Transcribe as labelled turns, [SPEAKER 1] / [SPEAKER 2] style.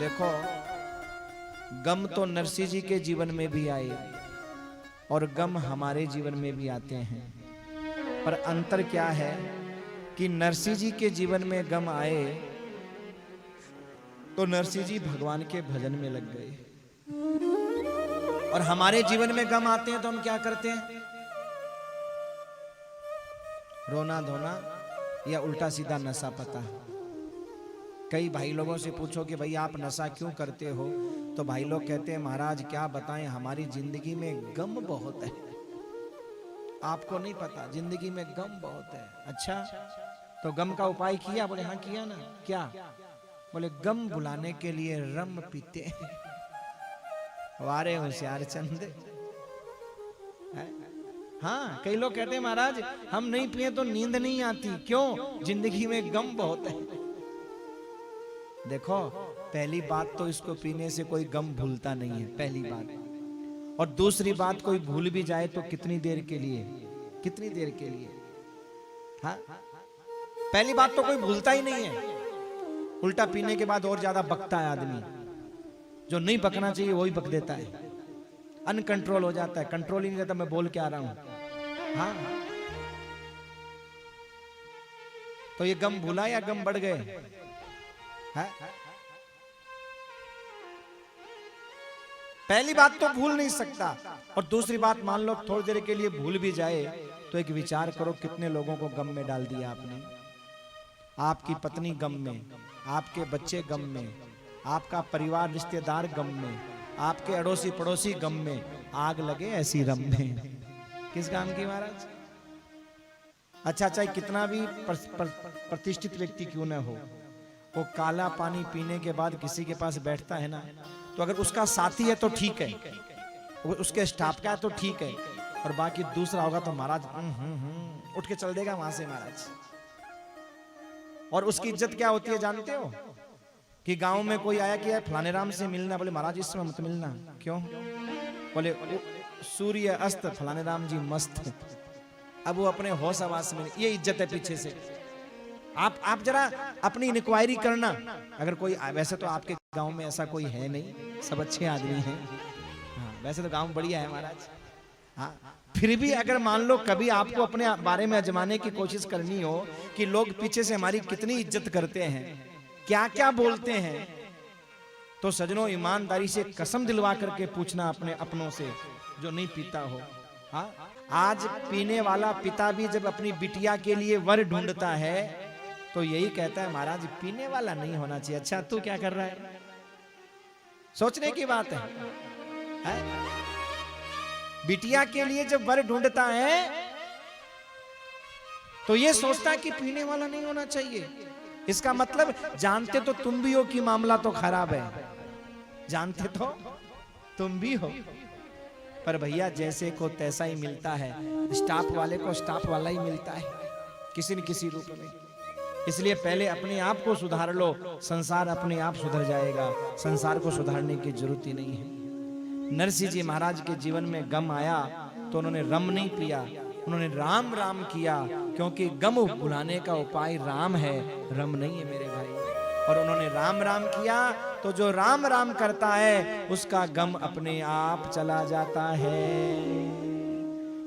[SPEAKER 1] देखो, गम तो नरसिंह जी के जीवन में भी आए और गम हमारे जीवन में भी आते हैं, पर अंतर क्या है कि नरसिंह जी के जीवन में गम आए तो नरसिंह जी भगवान के भजन में लग गए, और हमारे जीवन में गम आते हैं तो हम क्या करते हैं? रोना धोना या उल्टा सीधा नशा पता। कई भाई लोगों से पूछो कि भाई आप नशा क्यों करते हो, तो भाई लोग कहते हैं महाराज क्या बताएं, हमारी जिंदगी में गम बहुत है। आपको नहीं पता, जिंदगी में गम बहुत है। अच्छा, तो गम का उपाय किया? बोले हाँ किया ना। क्या? बोले गम भुलाने के लिए रम पीते हैं। वारे होशियार चंद। हाँ, कई लोग कहते हैं महाराज हम नहीं पिए तो नींद नहीं आती। क्यों? जिंदगी में गम बहुत है। देखो, पहली बात तो इसको पीने से कोई गम भूलता नहीं है, पहली बात। और दूसरी बात, कोई भूल भी जाए तो कितनी देर के लिए, कितनी देर के लिए। हाँ, पहली बात तो कोई भूलता ही नहीं है। उल्टा पीने के बाद और ज्यादा बकता है आदमी। जो नहीं बकना चाहिए वही बक देता है, अनकंट्रोल हो जाता है, कंट्रोल ही नहीं रहता। मैं बोल के आ रहा हूं। हाँ, तो ये गम भूला या गम बढ़ गए? है? पहली बात तो भूल नहीं सकता, और दूसरी बात मान लो थोड़ी देर के लिए भूल भी जाए तो एक विचार करो कितने लोगों को गम में डाल दिया आपने। आपकी पत्नी गम में, आपके बच्चे गम में, आपका परिवार रिश्तेदार गम में, आपके अड़ोसी पड़ोसी गम में। आग लगे ऐसी रम में, किस काम की महाराज? अच्छा, चाहे कितना भी प्रतिष्ठित व्यक्ति क्यों न हो, वो काला पानी पीने के बाद किसी के पास बैठता है ना, तो अगर उसका साथी है तो ठीक है, उसके स्टाफ का है तो ठीक है, और बाकी दूसरा होगा तो महाराज उठ के चल देगा वहां से महाराज। और उसकी इज्जत क्या होती है जानते हो? कि गांव में कोई आया कि फलाने राम से मिलना, बोले महाराज इस समय मत मिलना। क्यों? बोले सूर्य अस्त, फलाने राम जी मस्त। अब वो अपने होश आवास में, ये इज्जत है पीछे से। आप जरा अपनी इंक्वायरी करना। अगर कोई, वैसे तो आपके गांव में ऐसा कोई है नहीं, सब अच्छे आदमी हैं। हाँ, वैसे तो गांव बढ़िया है महाराज। हाँ, फिर भी अगर मान लो कभी आपको अपने बारे में आजमाने की कोशिश करनी हो कि लोग पीछे से हमारी कितनी इज्जत करते हैं, क्या क्या बोलते हैं, तो सजनों ईमानदारी से कसम दिलवा करके पूछना अपने अपनों से जो नहीं पीता हो। हाँ, आज पीने वाला पिता भी जब अपनी बिटिया के लिए वर ढूंढता है तो यही कहता है महाराज पीने वाला नहीं होना चाहिए। अच्छा, तू क्या कर रहा है? सोचने की बात है? बिटिया के लिए जब वर ढूंढता है तो ये सोचता है कि पीने वाला नहीं होना चाहिए। इसका मतलब जानते तो तुम भी हो कि मामला तो खराब है, जानते तो तुम भी हो, पर भैया जैसे को तैसा ही मिलता है। स्टाफ वाले को स्टाफ वाला ही मिलता है किसी न किसी रूप में। इसलिए पहले अपने आप को सुधार लो, संसार अपने आप सुधर जाएगा। संसार को सुधारने की जरूरत ही नहीं है। नरसिंह जी महाराज के जीवन में गम आया तो उन्होंने रम नहीं पिया, उन्होंने राम राम किया, क्योंकि गम भुलाने का उपाय राम है, रम नहीं है मेरे भाई। और उन्होंने राम राम किया तो जो राम राम करता है उसका गम अपने आप चला जाता है।